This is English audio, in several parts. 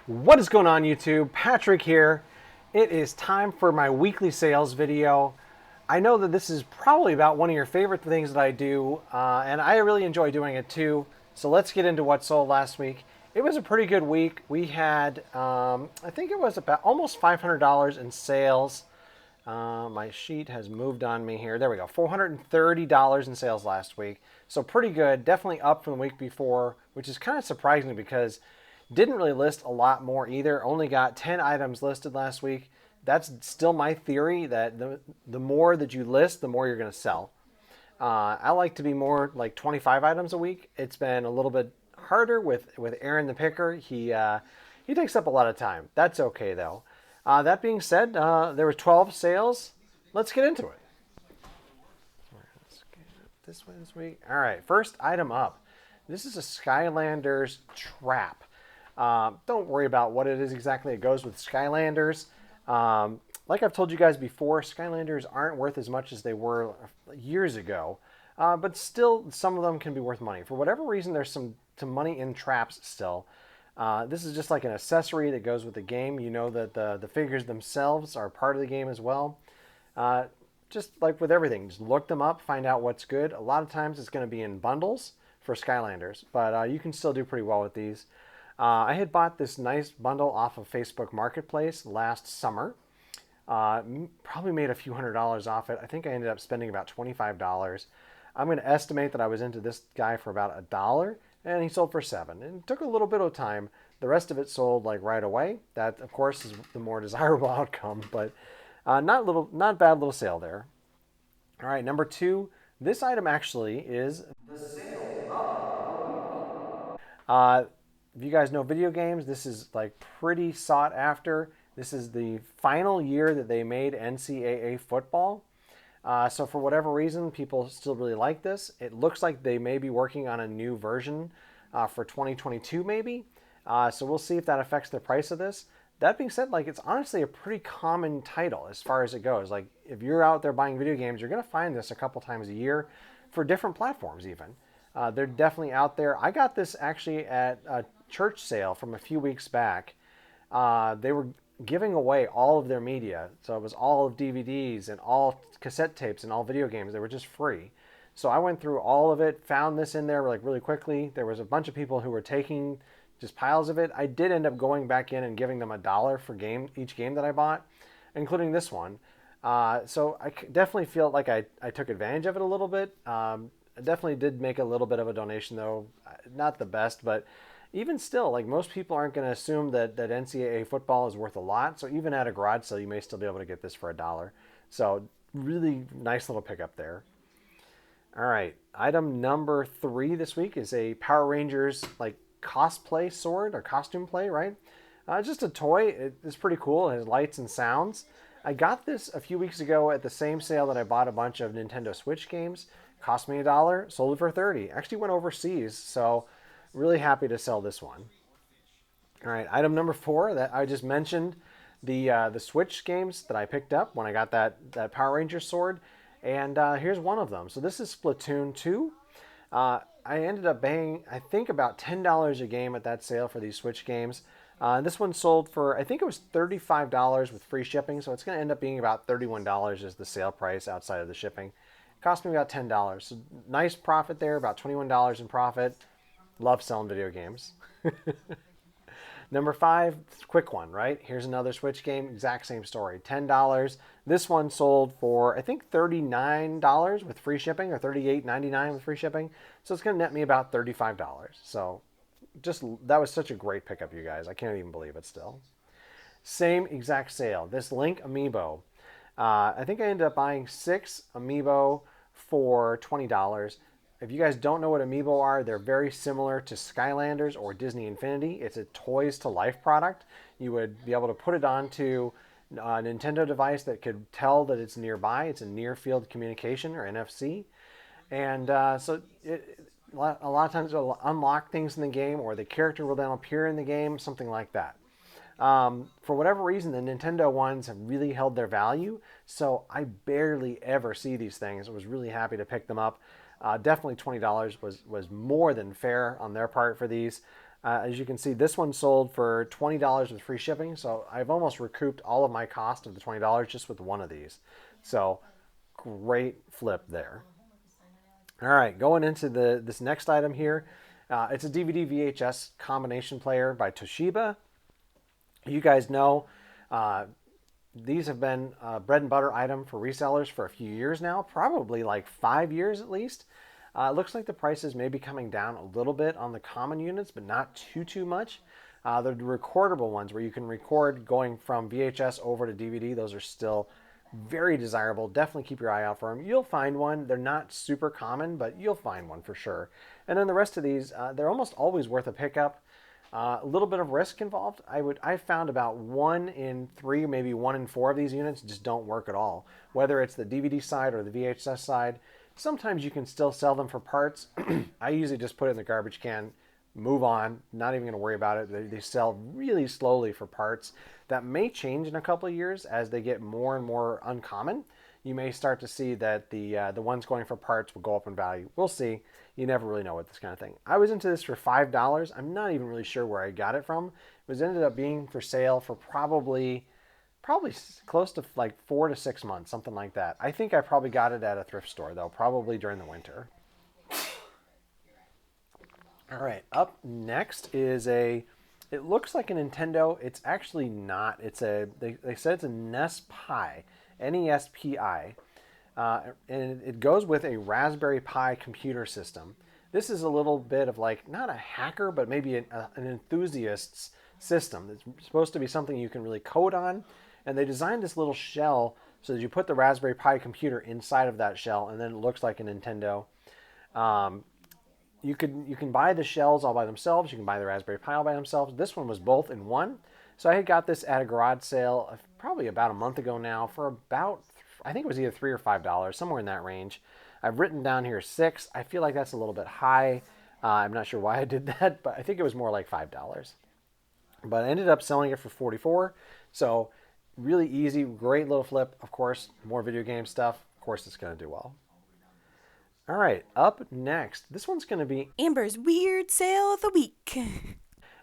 What is going on, YouTube? Patrick here. It is time for my weekly sales video. I know that this is probably about one of your favorite things that I do, and I really enjoy doing it too. So let's get into what sold last week. It was a pretty good week. We had, I think it was about almost $500 in sales. My sheet has moved on me here. There we go. $430 in sales last week. So pretty good. Definitely up from the week before, which is kind of surprising because didn't really list a lot more either. Only got 10 items listed last week. That's still my theory that the more that you list, the more you're going to sell. I like to be more like 25 items a week. It's been a little bit harder with Aaron the picker. He takes up a lot of time. That's okay though. That being said, there were 12 sales. Let's get into it. Let's get this way this week. All right, first item up. This is a Skylanders Trap. Don't worry about what it is exactly. It goes with Skylanders. Like I've told you guys before, Skylanders aren't worth as much as they were years ago. But still, some of them can be worth money. For whatever reason, there's some money in traps still. This is just like an accessory that goes with the game. You know that the figures themselves are part of the game as well. Just like with everything, just look them up, find out what's good. A lot of times it's going to be in bundles for Skylanders, but you can still do pretty well with these. I had bought this nice bundle off of Facebook Marketplace last summer. Probably made a few $100s off it. I think I ended up spending about $25. I'm going to estimate that I was into this guy for about $1, and he sold for $7. And it took a little bit of time. The rest of it sold like right away. That, of course, is the more desirable outcome, but not bad little sale there. All right, number 2. This item actually is the sale of the week. Uh, if you guys know video games, this is like pretty sought after. This is the final year that they made NCAA Football. So for whatever reason, people still really like this. It looks like they may be working on a new version for 2022 maybe. So we'll see if that affects the price of this. That being said, like it's honestly a pretty common title as far as it goes. Like if you're out there buying video games, you're going to find this a couple times a year for different platforms even. They're definitely out there. I got this actually at a church sale from a few weeks back. They were giving away all of their media. So it was all of DVDs and all cassette tapes and all video games. They were just free. So I went through all of it, found this in there like really quickly. There was a bunch of people who were taking just piles of it. I did end up going back in and giving them $1 for each game that I bought, including this one. So I definitely feel like I took advantage of it a little bit. I definitely did make a little bit of a donation though. Not the best, but even still, like most people aren't going to assume that NCAA football is worth a lot. So even at a garage sale, you may still be able to get this for $1. So really nice little pickup there. All right, item number 3 this week is a Power Rangers like cosplay sword or costume play, right? Just a toy. It's pretty cool. It has lights and sounds. I got this a few weeks ago at the same sale that I bought a bunch of Nintendo Switch games. Cost me $1, sold it for $30. Actually went overseas, so really happy to sell this one. All right, item number 4 that I just mentioned, the Switch games that I picked up when I got that Power Rangers sword, and here's one of them. So this is Splatoon 2. I ended up paying, I think, about $10 a game at that sale for these Switch games. This one sold for, I think it was $35 with free shipping, so it's going to end up being about $31 as the sale price outside of the shipping. It cost me about $10. So nice profit there, about $21 in profit. Love selling video games. Number 5, quick one, right? Here's another Switch game, exact same story, $10. This one sold for, I think, $39 with free shipping, or $38.99 with free shipping. So it's going to net me about $35. So just, that was such a great pickup, you guys. I can't even believe it still. Same exact sale. This Link Amiibo. I think I ended up buying 6 Amiibo for $20. If you guys don't know what Amiibo are, they're very similar to Skylanders or Disney Infinity. It's a Toys to Life product. You would be able to put it onto a Nintendo device that could tell that it's nearby. It's a near field communication, or NFC. And so a lot of times it'll unlock things in the game, or the character will then appear in the game, something like that. For whatever reason, the Nintendo ones have really held their value, so I barely ever see these things. I was really happy to pick them up. Definitely $20 was more than fair on their part for these. As you can see, this one sold for $20 with free shipping, so I've almost recouped all of my cost of the $20 just with one of these. So great flip there. All right, going into this next item here. It's a DVD VHS combination player by Toshiba. You guys know these have been a bread and butter item for resellers for a few years now, probably like 5 years at least. It looks like the prices may be coming down a little bit on the common units, but not too much. The recordable ones where you can record going from VHS over to DVD, those are still very desirable. Definitely keep your eye out for them. You'll find one. They're not super common, but you'll find one for sure. And then the rest of these, they're almost always worth a pickup. A little bit of risk involved. I found about 1 in 3, maybe 1 in 4 of these units just don't work at all. Whether it's the DVD side or the VHS side, sometimes you can still sell them for parts. I usually just put it in the garbage can, move on, not even going to worry about it. They sell really slowly for parts. That may change in a couple of years as they get more and more uncommon. You may start to see that the ones going for parts will go up in value. We'll see. You never really know with this kind of thing. I was into this for $5. I'm not even really sure where I got it from. It ended up being for sale for probably close to like 4 to 6 months, something like that. I think I probably got it at a thrift store though, probably during the winter. All right, up next is it looks like a Nintendo. It's actually not. They said it's a NES Pi, Nespi. And it goes with a Raspberry Pi computer system. This is a little bit of like, not a hacker, but maybe an enthusiast's system. It's supposed to be something you can really code on. And they designed this little shell so that you put the Raspberry Pi computer inside of that shell, and then it looks like a Nintendo. You can buy the shells all by themselves. You can buy the Raspberry Pi all by themselves. This one was both in one. So I had got this at a garage sale probably about a month ago now for about, I think it was either $3 or $5, somewhere in that range. I've written down here 6. I feel like that's a little bit high. I'm not sure why I did that, but I think it was more like $5. But I ended up selling it for $44. So really easy, great little flip. Of course, more video game stuff. Of course, it's going to do well. All right, up next, this one's going to be Amber's Weird Sale of the Week.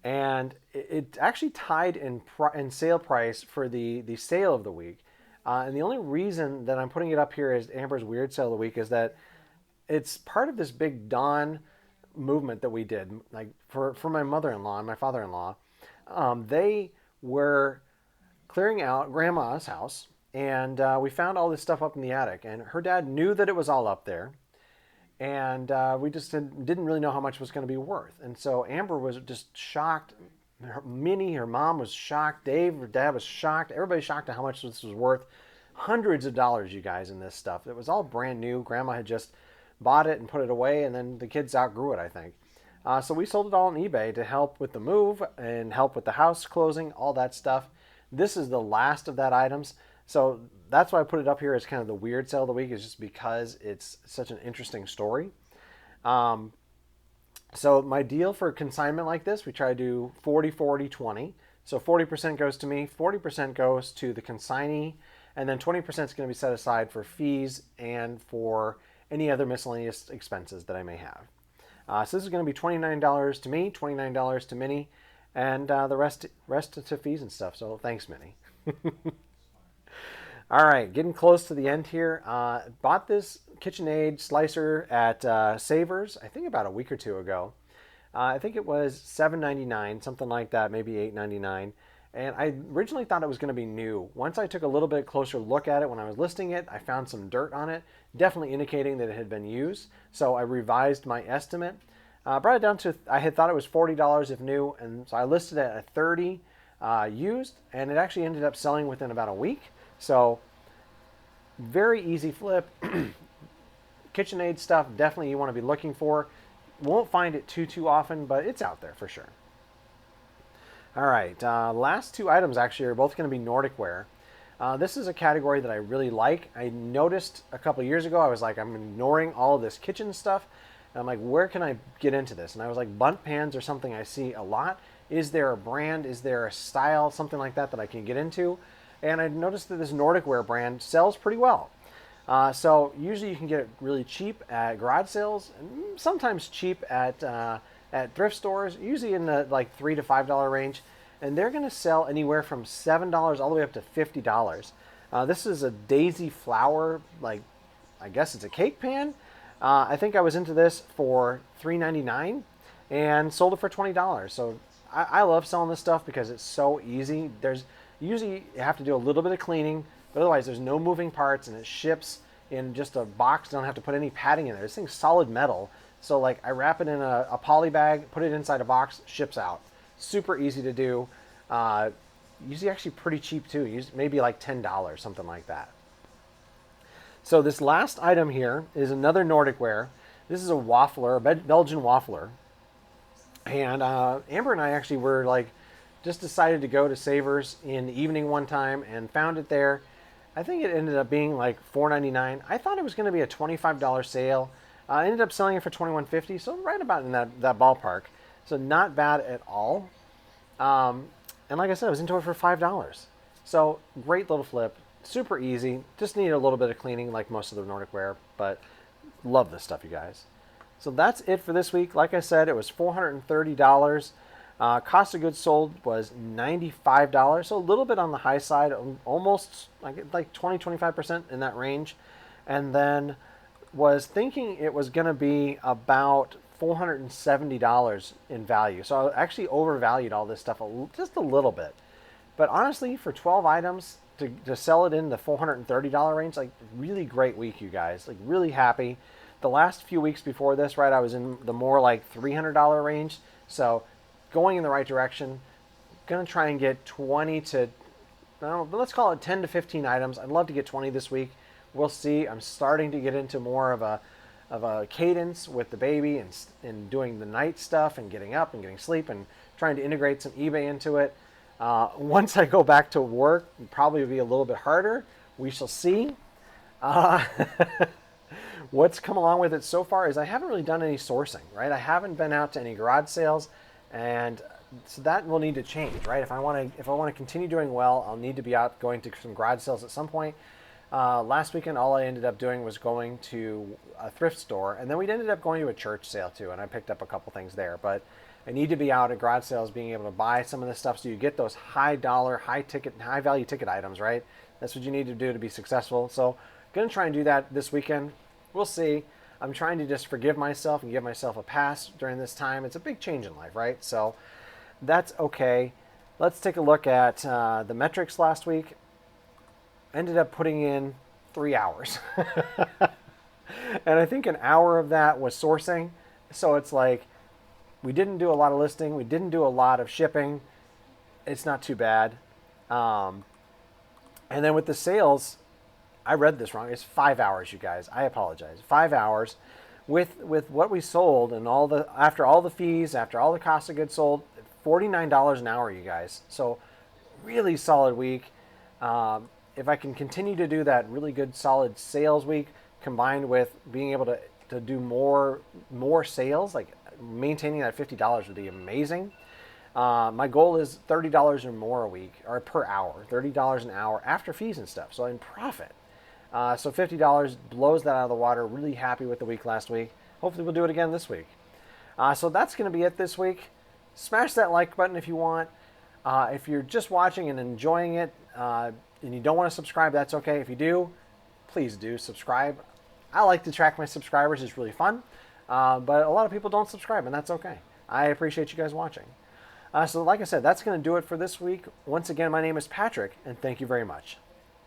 And it actually tied in sale price for the sale of the week. And the only reason that I'm putting it up here as Amber's Weird Sale of the Week is that it's part of this big Dawn movement that we did. Like for my mother-in-law and my father-in-law, they were clearing out Grandma's house, and we found all this stuff up in the attic. And her dad knew that it was all up there, and we just didn't really know how much it was going to be worth. And so Amber was just shocked. Minnie, her mom, was shocked. Dave, her dad, was shocked. Everybody's shocked at how much this was worth. Hundreds of dollars, you guys, in this stuff. It was all brand new. Grandma had just bought it and put it away, and then the kids outgrew it, I think. So we sold it all on eBay to help with the move and help with the house closing, all that stuff. This is the last of that items. So that's why I put it up here as kind of the weird sale of the week, is just because it's such an interesting story. So my deal for consignment like this, we try to do 40, 40, 20. So 40% goes to me, 40% goes to the consignee, and then 20% is going to be set aside for fees and for any other miscellaneous expenses that I may have. So this is going to be $29 to me, $29 to Minnie, and the rest to fees and stuff. So thanks, Minnie. All right, getting close to the end here. Bought this KitchenAid Slicer at Savers, I think about a week or two ago. I think it was $7.99, something like that, maybe $8.99. And I originally thought it was going to be new. Once I took a little bit closer look at it when I was listing it, I found some dirt on it, definitely indicating that it had been used. So I revised my estimate. Brought it down to, I had thought it was $40 if new, and so I listed it at $30 used, and it actually ended up selling within about a week. So very easy flip. KitchenAid stuff, definitely you want to be looking for. Won't find it too often, but it's out there for sure. All right, last two items actually are both going to be Nordic Ware. This is a category that I really like. I noticed a couple years ago, I was like, I'm ignoring all of this kitchen stuff. And I'm like, where can I get into this? And I was like, bunt pans are something I see a lot. Is there a brand? Is there a style? Something like that I can get into? And I noticed that this Nordic Ware brand sells pretty well. So usually you can get it really cheap at garage sales, and sometimes cheap at at thrift stores, usually in the like $3 to $5 range, and they're going to sell anywhere from $7 all the way up to $50. This is a daisy flour, like I guess it's a cake pan. I think I was into this for $3.99 and sold it for $20. So I love selling this stuff because it's so easy. There's usually you have to do a little bit of cleaning, but otherwise there's no moving parts, and it ships in just a box. Don't have to put any padding in there. This thing's solid metal. So like I wrap it in a poly bag, put it inside a box, ships out. Super easy to do. Usually actually pretty cheap too. Maybe like $10, something like that. So this last item here is another Nordic Ware. This is a Waffler, a Belgian Waffler. And Amber and I actually were like, just decided to go to Savers in the evening one time and found it there. I think it ended up being like $4.99. I thought it was going to be a $25 sale. I ended up selling it for $21.50, so right about in that ballpark. So not bad at all. And like I said, I was into it for $5. So great little flip. Super easy. Just need a little bit of cleaning like most of the Nordic Ware, but love this stuff, you guys. So that's it for this week. Like I said, it was $430. Cost of goods sold was $95, so a little bit on the high side, almost like 20-25% in that range. And then was thinking it was going to be about $470 in value. So I actually overvalued all this stuff just a little bit. But honestly, for 12 items, to sell it in the $430 range, like really great week, you guys. Like really happy. The last few weeks before this, right, I was in the more like $300 range. So going in the right direction. Gonna try and get 20 to, let's call it 10 to 15 items. I'd love to get 20 this week. We'll see. I'm starting to get into more of a cadence with the baby and doing the night stuff and getting up and getting sleep and trying to integrate some eBay into it. Once I go back to work, it'll probably be a little bit harder. We shall see. What's come along with it so far is I haven't really done any sourcing, right? I haven't been out to any garage sales, and so that will need to change, right? If I want to continue doing well, I'll need to be out going to some garage sales at some point. Last weekend, all I ended up doing was going to a thrift store, and then we ended up going to a church sale too, and I picked up a couple things there. But I need to be out at garage sales, being able to buy some of this stuff so you get those high dollar, high value ticket items, right? That's what you need to do to be successful. So going to try and do that this weekend. We'll see. I'm trying to just forgive myself and give myself a pass during this time. It's a big change in life, right? So that's okay. Let's take a look at the metrics last week. Ended up putting in 3 hours. And I think an hour of that was sourcing. So it's like we didn't do a lot of listing. We didn't do a lot of shipping. It's not too bad. And then with the sales, I read this wrong. It's 5 hours, you guys. I apologize. 5 hours with what we sold and after all the fees, after all the cost of goods sold, $49 an hour, you guys. So really solid week. If I can continue to do that really good solid sales week combined with being able to do more sales, like maintaining that $50 would be amazing. My goal is $30 or more a week or per hour, $30 an hour after fees and stuff. So in profit. So $50 blows that out of the water. Really happy with the week last week. Hopefully we'll do it again this week. So that's going to be it this week. Smash that like button if you want. If you're just watching and enjoying it and you don't want to subscribe, that's okay. If you do, please do subscribe. I like to track my subscribers. It's really fun. But a lot of people don't subscribe, and that's okay. I appreciate you guys watching. So like I said, that's going to do it for this week. Once again, my name is Patrick, and thank you very much.